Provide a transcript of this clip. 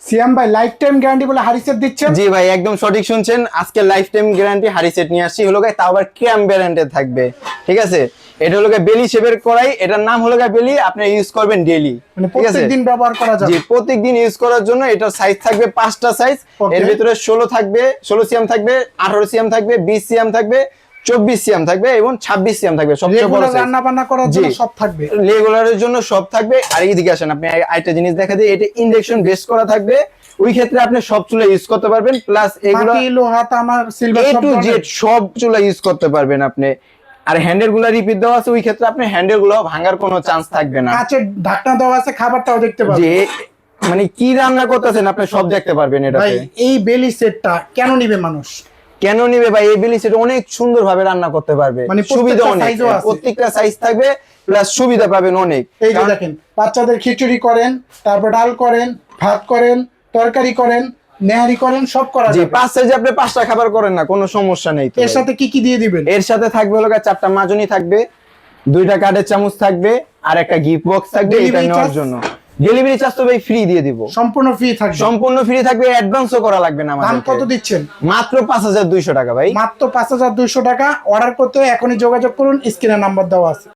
সিয়াম ভাই life time guarantee বলে হাড়ি সেট দিচ্ছেন? জি ভাই, একদম সঠিক শুনছেন। আজকে লাইফ টাইম গ্যারান্টি হাড়ি সেট নিয়ে আসছি, হলো তাও আবার ক্যাম ব্র্যান্ডের থাকবে। ঠিক আছে, এটা হলো বেলি শেপের কড়াই, এটার নাম হলো বেলি। আপনি ইউজ করবেন ডেইলি, মানে ঠিক আছে, প্রত্যেকদিন ব্যবহার করা যাবে। জি, প্রত্যেকদিন ইউজ করার জন্য। এটার সাইজ থাকবে 5টা সাইজ। এর ভিতরে 16 থাকবে, 16 সিএম থাকবে, 18 সিএম থাকবে, 20 সিএম থাকবে, 24 সিএম থাকবে এবং 26 সিএম থাকবে। সবচেয়ে বড় সাইজ, রান্না বান্না করার জন্য সব থাকবে, রেগুলারের জন্য সব থাকবে। আর এইদিকে আসেন, আপনি আরেকটা জিনিস দেখা দিই, এটা ইন্ডাকশন বেস করা থাকবে। ওই ক্ষেত্রে আপনি সব চুলা ইউজ করতে পারবেন, প্লাস এগুলো মাটি, লোহা, তামার, সিলভার, এ টু জেড সব চুলা ইউজ করতে পারবেন আপনি। আর হ্যান্ডেল গুলো রিপিট দেওয়া আছে, ওই ক্ষেত্রে আপনি হ্যান্ডেল গুলো ভাঙার কোনো চান্স থাকবে না। কাঁচের ঢাকনা দেওয়া আছে, খাবারটাও দেখতে পাবেন। যে মানে কি রান্না করতেছেন আপনি সব দেখতে পারবেন এটাতে। ভাই এই বেলি সেটটা কেন নিবে মানুষ? কেন নিবে ভাই? এই বেলি সেট অনেক সুন্দর ভাবে রান্না করতে পারবে, মানে সুবিধা অনেক, প্রত্যেকটা সাইজ থাকবে, প্লাস সুবিধা পাবেন অনেক। এই যে দেখেন, বাচ্চাদের খিচুড়ি করেন, তারপর ডাল করেন, ভাত করেন, তরকারি করেন, নেহারি করেন, সব করা জি, যাবে। 5 সাইজে আপনি 5টা খাবার করেন না, কোনো সমস্যা নেই। এর সাথে কি কি দিয়ে দিবেন? এর সাথে থাকবে হলো 4টা মাজনি থাকবে, 2টা কাঠের চামচ থাকবে, আর একটা গিফট বক্স থাকবে এটা নেওয়ার জন্য। ডেলিভারি চার্জ তো ভাই ফ্রি দিয়ে দিব, সম্পূর্ণ ফ্রি থাকবে। সম্পূর্ণ ফ্রি থাকবে, অ্যাডভান্সও করা লাগবে না আমাদের। দাম কত দিচ্ছেন? মাত্র 5200 টাকা ভাই, মাত্র 5200 টাকা। অর্ডার করতে এখনই যোগাযোগ করুন, স্ক্রিনে নাম্বার দেওয়া আছে।